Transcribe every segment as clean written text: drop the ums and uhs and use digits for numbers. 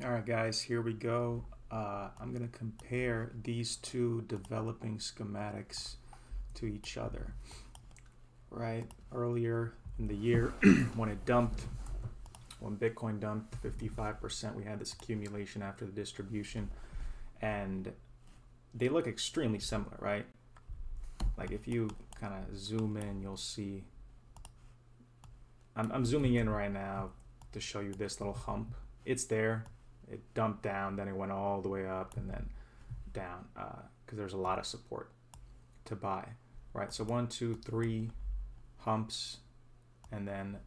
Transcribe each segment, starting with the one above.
All right, guys, here we go. I'm going to compare these two developing schematics to each other. Right, earlier in the year, when Bitcoin dumped 55%, we had this accumulation after the distribution, and they look extremely similar, right? Like if you kind of zoom in, you'll see. I'm zooming in right now to show you this little hump. It's there. It dumped down, then it went all the way up and then down because there's a lot of support to buy, right? So 1, 2, 3 humps, and then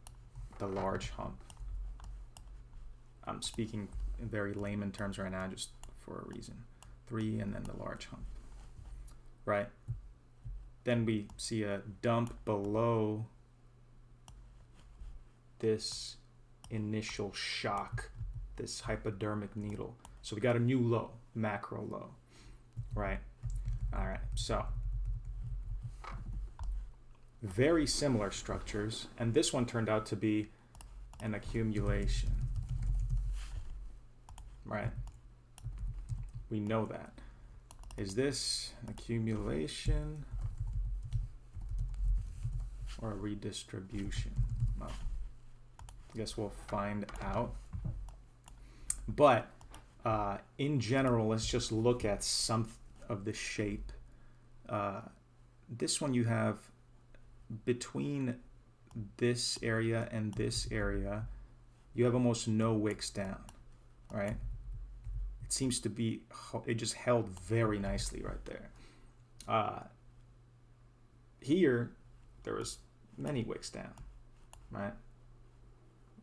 the large hump. I'm speaking in very layman terms right now, just for a reason. 3 and then the large hump, right? Then we see a dump below this initial shock, this hypodermic needle. So we got a new low, macro low, right? All right, so very similar structures, and this one turned out to be an accumulation, right? We know that. Is this an accumulation or a redistribution? Well, I guess we'll find out. But in general, let's just look at some of the shape. This one you have between this area and this area, you have almost no wicks down, right? It seems to be, it just held very nicely right there. Here, there was many wicks down, right?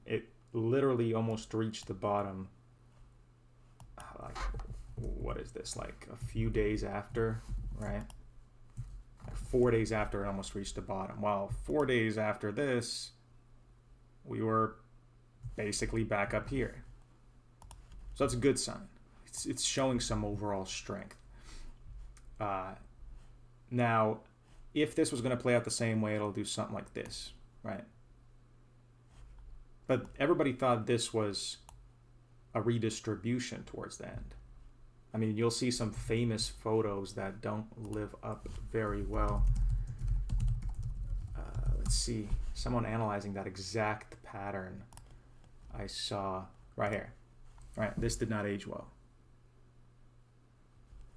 It literally almost reached the bottom. Like, what is this, like a few days after, right? Like 4 days after it almost reached the bottom. Well, 4 days after this, we were basically back up here. So that's a good sign. It's showing some overall strength. Now, if this was going to play out the same way, it'll do something like this, right? But everybody thought this was a redistribution towards the end. I mean, you'll see some famous photos that don't live up very well. Let's see, someone analyzing that exact pattern I saw right here. Right, this did not age well.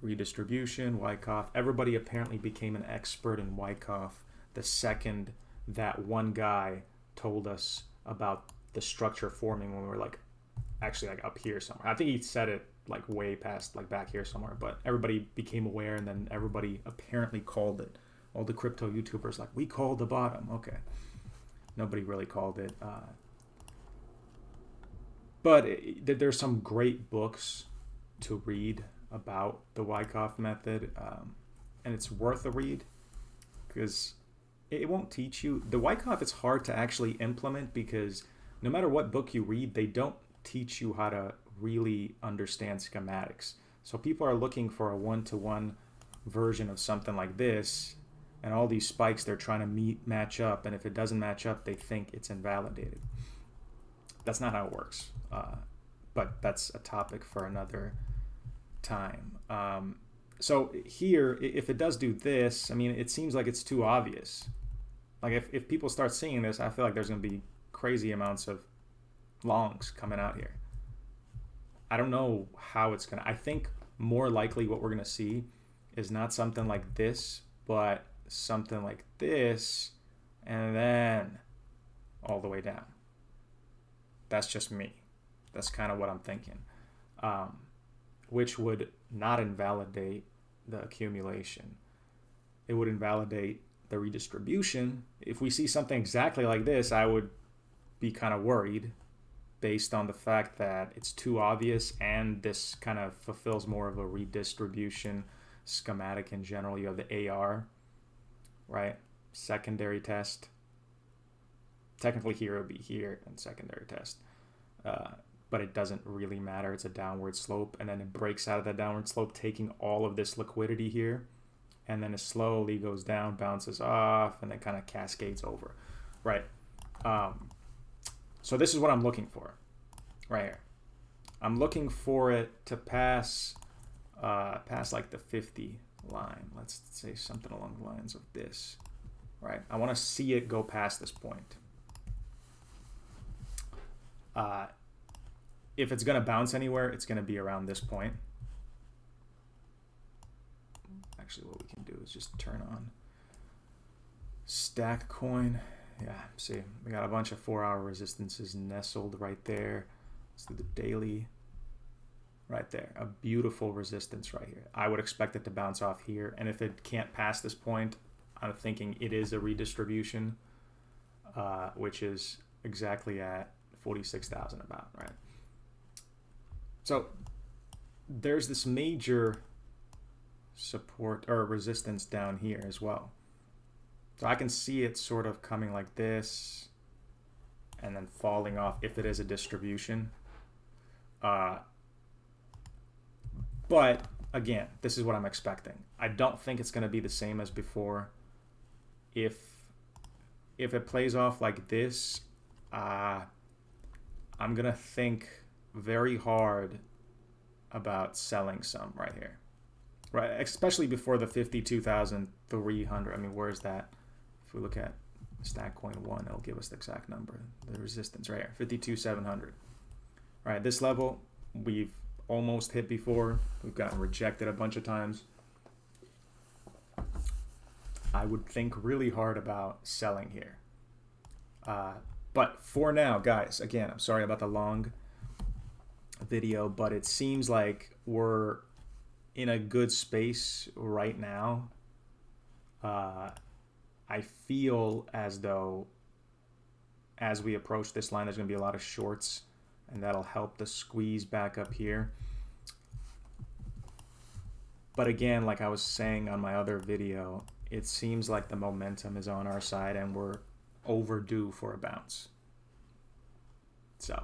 Redistribution, WYCKOFF. Everybody apparently became an expert in WYCKOFF the second that one guy told us about the structure forming when we were like actually like up here somewhere. I think he said it like way past like back here somewhere, but everybody became aware, and then everybody apparently called it. All the crypto YouTubers like, we called the bottom. Okay, nobody really called it. But there's some great books to read about the WYCKOFF method, and it's worth a read because it won't teach you. The WYCKOFF, it's hard to actually implement because no matter what book you read, they don't teach you how to really understand schematics. So people are looking for a one-to-one version of something like this, and all these spikes they're trying to match up, and if it doesn't match up, they think it's invalidated. That's not how it works, but that's a topic for another time. So here, if it does do this, I mean, it seems like it's too obvious. Like if people start seeing this, I feel like there's going to be crazy amounts of longs coming out here. I don't know how it's going to. I think more likely what we're going to see is not something like this, but something like this, and then all the way down. That's just me. That's kind of what I'm thinking, which would not invalidate the accumulation. It would invalidate the redistribution. If we see something exactly like this, I would be kind of worried based on the fact that it's too obvious, and this kind of fulfills more of a redistribution schematic in general. You have the AR, right? Secondary test. Technically here it would be here and secondary test. But it doesn't really matter. It's a downward slope, and then it breaks out of that downward slope, taking all of this liquidity here, and then it slowly goes down, bounces off, and then kind of cascades over, right? So this is what I'm looking for right here. I'm looking for it to pass like the 50 line. Let's say something along the lines of this, right? I want to see it go past this point. If it's going to bounce anywhere, it's going to be around this point. Actually, what we can do is just turn on stack coin. Yeah, see, we got a bunch of 4-hour resistances nestled right there. Let's do the daily. Right there, a beautiful resistance right here. I would expect it to bounce off here, and if it can't pass this point, I'm thinking it is a redistribution, which is exactly at 46,000 about, right? So there's this major support or resistance down here as well. So I can see it sort of coming like this and then falling off if it is a distribution. But again, this is what I'm expecting. I don't think it's going to be the same as before. If it plays off like this, I'm going to think very hard about selling some right here. Right, especially before the 52,300. I mean, where is that? If we look at stack coin 1, it'll give us the exact number, the resistance right here, 52,700. All right, this level we've almost hit before. We've gotten rejected a bunch of times. I would think really hard about selling here. But for now, guys, again, I'm sorry about the long video, but it seems like we're in a good space right now. I feel as though as we approach this line, there's going to be a lot of shorts, and that'll help the squeeze back up here. But again, like I was saying on my other video, it seems like the momentum is on our side and we're overdue for a bounce. So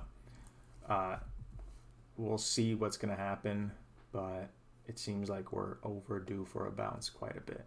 we'll see what's going to happen, but it seems like we're overdue for a bounce quite a bit.